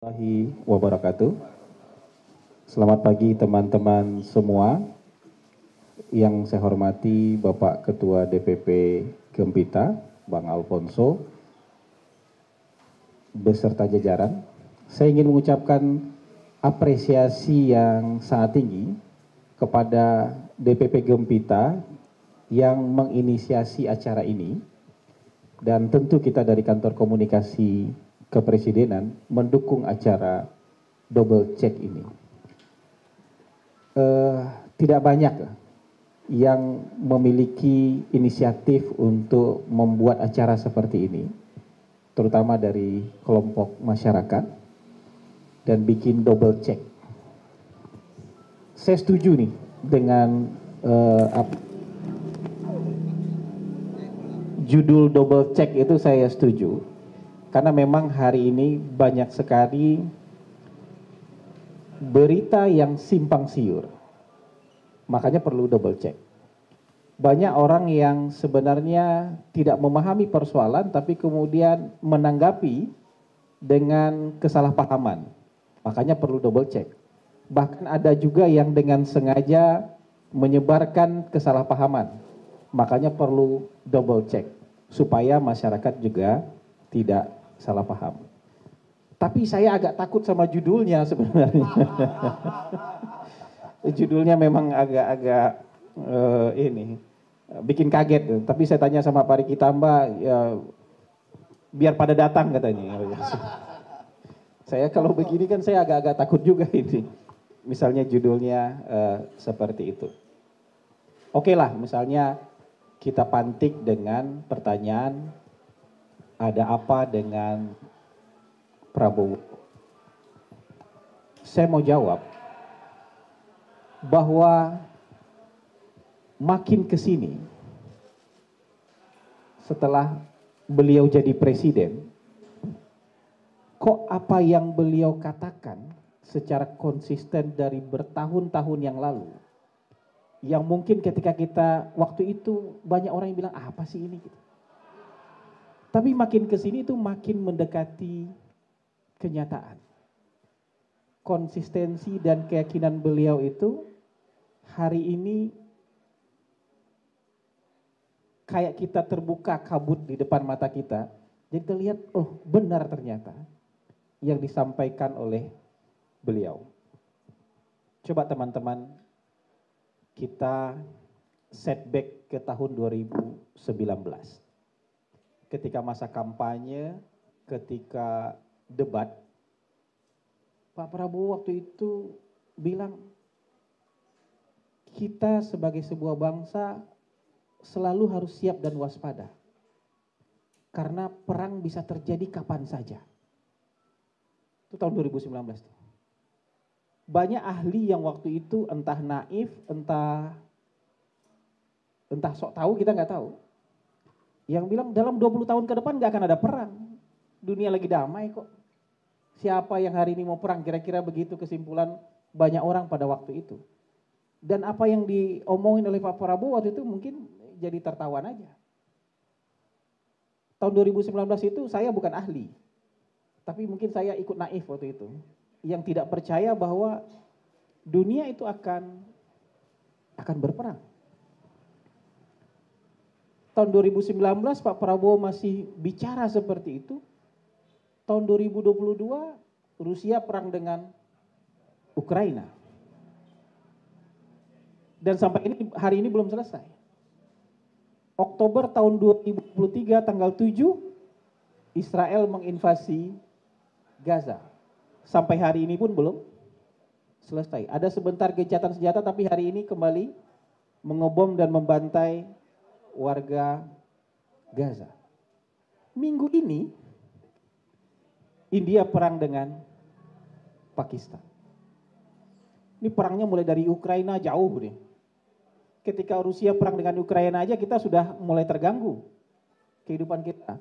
Warahmatullahi wabarakatuh. Selamat pagi teman-teman semua. Yang saya hormati Bapak Ketua DPP Gempita, Bang Alfonso, beserta jajaran. Saya ingin mengucapkan apresiasi yang sangat tinggi kepada DPP Gempita yang menginisiasi acara ini. Dan tentu kita dari Kantor Komunikasi Kepresidenan mendukung acara double check ini. Tidak banyak yang memiliki inisiatif untuk membuat acara seperti ini, terutama dari kelompok masyarakat, dan bikin double check. Saya setuju nih dengan judul double check itu, saya setuju. Karena memang hari ini banyak sekali berita yang simpang siur. Makanya perlu double check. Banyak orang yang sebenarnya tidak memahami persoalan tapi kemudian menanggapi dengan kesalahpahaman. Makanya perlu double check. Bahkan ada juga yang dengan sengaja menyebarkan kesalahpahaman. Makanya perlu double check supaya masyarakat juga tidak salah paham. Tapi saya agak takut sama judulnya sebenarnya. Judulnya memang agak-agak bikin kaget. Tapi saya tanya sama Pak Riki Tamba, ya, biar pada datang katanya. Saya kalau begini kan saya agak-agak takut juga ini. Misalnya judulnya seperti itu. Oke lah, misalnya kita pantik dengan pertanyaan, ada apa dengan Prabowo? Saya mau jawab bahwa makin ke sini setelah beliau jadi presiden, kok apa yang beliau katakan secara konsisten dari bertahun-tahun yang lalu, yang mungkin ketika kita waktu itu banyak orang yang bilang apa sih ini gitu. Tapi makin ke sini itu makin mendekati kenyataan. Konsistensi dan keyakinan beliau itu hari ini kayak kita terbuka kabut di depan mata kita. Jadi kita lihat, oh benar ternyata yang disampaikan oleh beliau. Coba teman-teman kita setback ke tahun 2019. Ketika masa kampanye, ketika debat, Pak Prabowo waktu itu bilang, kita sebagai sebuah bangsa selalu harus siap dan waspada. Karena perang bisa terjadi kapan saja. Itu tahun 2019. Banyak ahli yang waktu itu entah naif, entah sok tahu, kita nggak tahu. Yang bilang dalam 20 tahun ke depan nggak akan ada perang. Dunia lagi damai kok. Siapa yang hari ini mau perang? Kira-kira begitu kesimpulan banyak orang pada waktu itu. Dan apa yang diomongin oleh Pak Prabowo waktu itu mungkin jadi tertawan aja. Tahun 2019 itu saya bukan ahli. Tapi mungkin saya ikut naif waktu itu. Yang tidak percaya bahwa dunia itu akan berperang. Tahun 2019 Pak Prabowo masih bicara seperti itu. Tahun 2022 Rusia perang dengan Ukraina. Dan sampai hari ini belum selesai. Oktober tahun 2023 tanggal 7 Israel menginvasi Gaza. Sampai hari ini pun belum selesai. Ada sebentar gencatan senjata tapi hari ini kembali mengebom dan membantai warga Gaza. Minggu ini India perang dengan Pakistan. Ini perangnya mulai dari Ukraina jauh nih. Ketika Rusia perang dengan Ukraina aja kita sudah mulai terganggu kehidupan kita.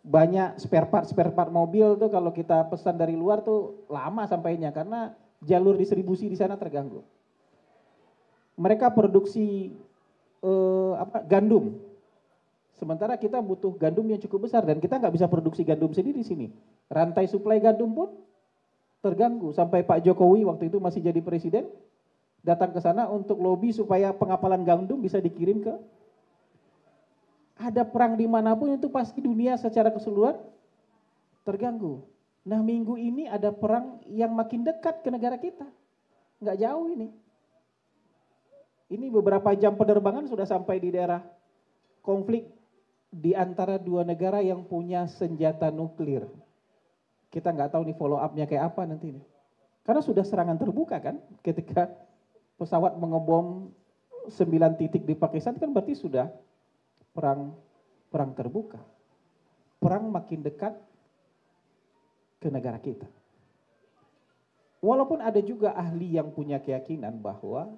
Banyak spare part mobil tuh kalau kita pesan dari luar tuh lama sampainya karena jalur distribusi di sana terganggu. Mereka produksi gandum. Sementara kita butuh gandum yang cukup besar dan kita nggak bisa produksi gandum sendiri di sini. Rantai suplai gandum pun terganggu sampai Pak Jokowi waktu itu masih jadi presiden datang ke sana untuk lobby supaya pengapalan gandum bisa dikirim ke. Ada perang dimanapun itu pasti dunia secara keseluruhan terganggu. Nah minggu ini ada perang yang makin dekat ke negara kita, nggak jauh ini. Ini beberapa jam penerbangan sudah sampai di daerah konflik di antara dua negara yang punya senjata nuklir. Kita nggak tahu nih follow up-nya kayak apa nanti nih. Karena sudah serangan terbuka kan, ketika pesawat mengebom 9 titik di Pakistan kan berarti sudah perang terbuka. Perang makin dekat ke negara kita. Walaupun ada juga ahli yang punya keyakinan bahwa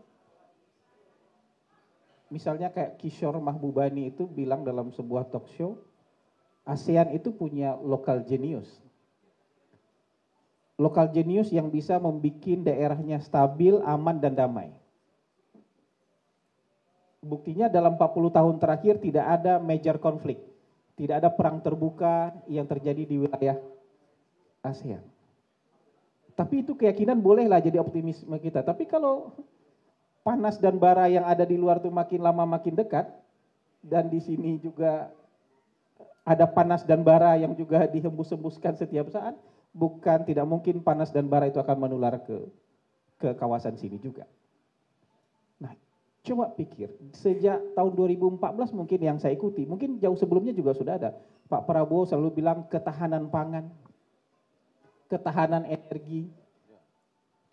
misalnya kayak Kishore Mahbubani itu bilang dalam sebuah talk show, ASEAN itu punya local genius. Local genius yang bisa membuat daerahnya stabil, aman, dan damai. Buktinya dalam 40 tahun terakhir tidak ada major konflik. Tidak ada perang terbuka yang terjadi di wilayah ASEAN. Tapi itu keyakinan bolehlah jadi optimisme kita. Tapi kalau panas dan bara yang ada di luar tuh makin lama makin dekat, dan di sini juga ada panas dan bara yang juga dihembus-hembuskan setiap saat, bukan tidak mungkin panas dan bara itu akan menular ke kawasan sini juga. Nah, coba pikir, sejak tahun 2014 mungkin yang saya ikuti, mungkin jauh sebelumnya juga sudah ada. Pak Prabowo selalu bilang ketahanan pangan, ketahanan energi.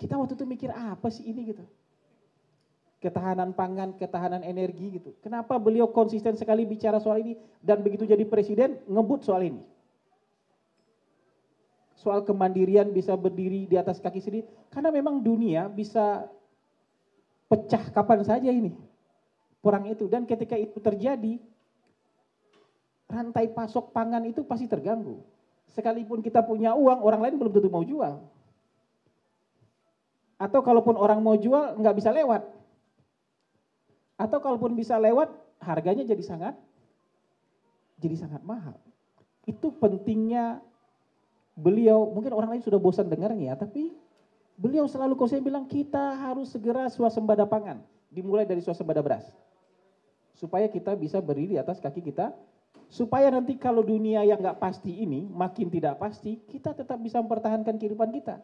Kita waktu itu mikir apa sih ini gitu. Ketahanan pangan, ketahanan energi gitu. Kenapa beliau konsisten sekali bicara soal ini dan begitu jadi presiden ngebut soal ini. Soal kemandirian bisa berdiri di atas kaki sendiri. Karena memang dunia bisa pecah kapan saja ini. Perang itu. Dan ketika itu terjadi, rantai pasok pangan itu pasti terganggu. Sekalipun kita punya uang, orang lain belum tentu mau jual. Atau kalaupun orang mau jual, nggak bisa lewat. Atau kalaupun bisa lewat, harganya jadi sangat mahal. Itu pentingnya beliau, mungkin orang lain sudah bosan dengarnya, tapi beliau selalu konsisten bilang kita harus segera swasembada pangan, dimulai dari swasembada beras. Supaya kita bisa berdiri di atas kaki kita, supaya nanti kalau dunia yang nggak pasti ini makin tidak pasti, kita tetap bisa mempertahankan kehidupan kita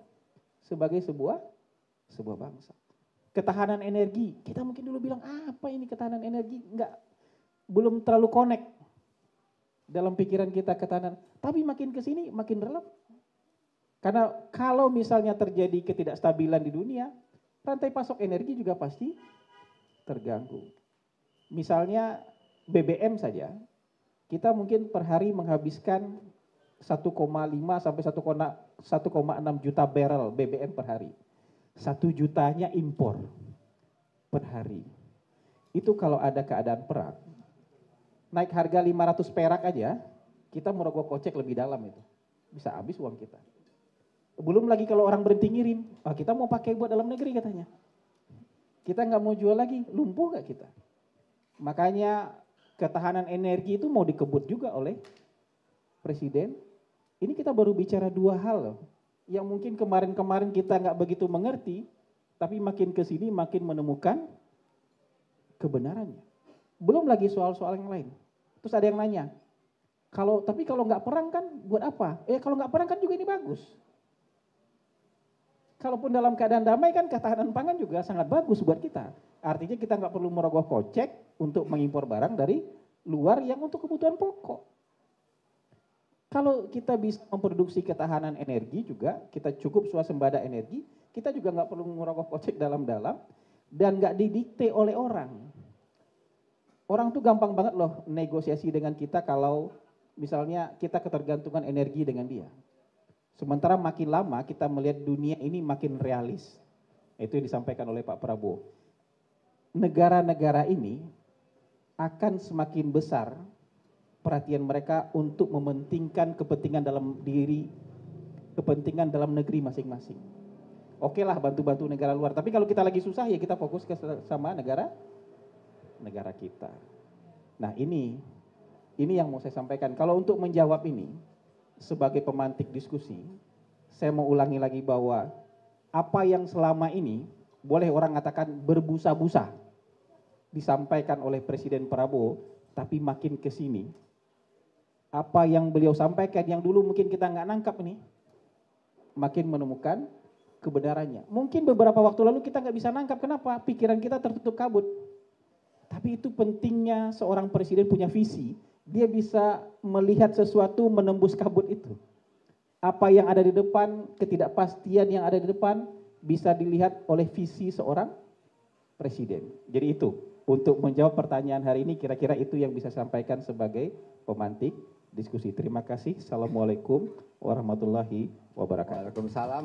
sebagai sebuah bangsa. Ketahanan energi, kita mungkin dulu bilang apa ini ketahanan energi, belum terlalu connect dalam pikiran kita ketahanan, tapi makin kesini makin relevan. Karena kalau misalnya terjadi ketidakstabilan di dunia, rantai pasok energi juga pasti terganggu. Misalnya BBM saja, kita mungkin per hari menghabiskan 1,5 sampai 1,6 juta barrel BBM per hari. 1 jutanya impor per hari. Itu kalau ada keadaan perang, naik harga 500 perak aja, kita merogoh kocek lebih dalam itu. Bisa habis uang kita. Belum lagi kalau orang berhenti ngirim, kita mau pakai buat dalam negeri katanya. Kita nggak mau jual lagi, lumpuh nggak kita? Makanya ketahanan energi itu mau dikebut juga oleh presiden. Ini kita baru bicara 2 hal loh. Yang mungkin kemarin-kemarin kita nggak begitu mengerti, tapi makin kesini makin menemukan kebenarannya. Belum lagi soal-soal yang lain. Terus ada yang nanya, tapi kalau nggak perang kan buat apa? Kalau nggak perang kan juga ini bagus. Kalaupun dalam keadaan damai kan ketahanan pangan juga sangat bagus buat kita. Artinya kita nggak perlu merogoh kocek untuk mengimpor barang dari luar yang untuk kebutuhan pokok. Kalau kita bisa memproduksi ketahanan energi juga, kita cukup swasembada energi, kita juga nggak perlu merogoh kocek dalam-dalam dan nggak didikte oleh orang. Orang tuh gampang banget loh negosiasi dengan kita kalau misalnya kita ketergantungan energi dengan dia. Sementara makin lama kita melihat dunia ini makin realis. Itu yang disampaikan oleh Pak Prabowo. Negara-negara ini akan semakin besar perhatian mereka untuk mementingkan kepentingan dalam diri, kepentingan dalam negeri masing-masing. Oke lah bantu-bantu negara luar, tapi kalau kita lagi susah ya kita fokus ke sama negara kita. Nah ini yang mau saya sampaikan. Kalau untuk menjawab ini, sebagai pemantik diskusi, saya mau ulangi lagi bahwa apa yang selama ini boleh orang katakan berbusa-busa disampaikan oleh Presiden Prabowo, tapi makin ke sini apa yang beliau sampaikan yang dulu mungkin kita nggak nangkap ini, makin menemukan kebenarannya. Mungkin beberapa waktu lalu kita nggak bisa nangkap, kenapa? Pikiran kita tertutup kabut. Tapi itu pentingnya seorang presiden punya visi, dia bisa melihat sesuatu menembus kabut itu. Apa yang ada di depan, ketidakpastian yang ada di depan, bisa dilihat oleh visi seorang presiden. Jadi itu, untuk menjawab pertanyaan hari ini, kira-kira itu yang bisa saya sampaikan sebagai pemantik diskusi. Terima kasih. Assalamualaikum warahmatullahi wabarakatuh. Waalaikumsalam.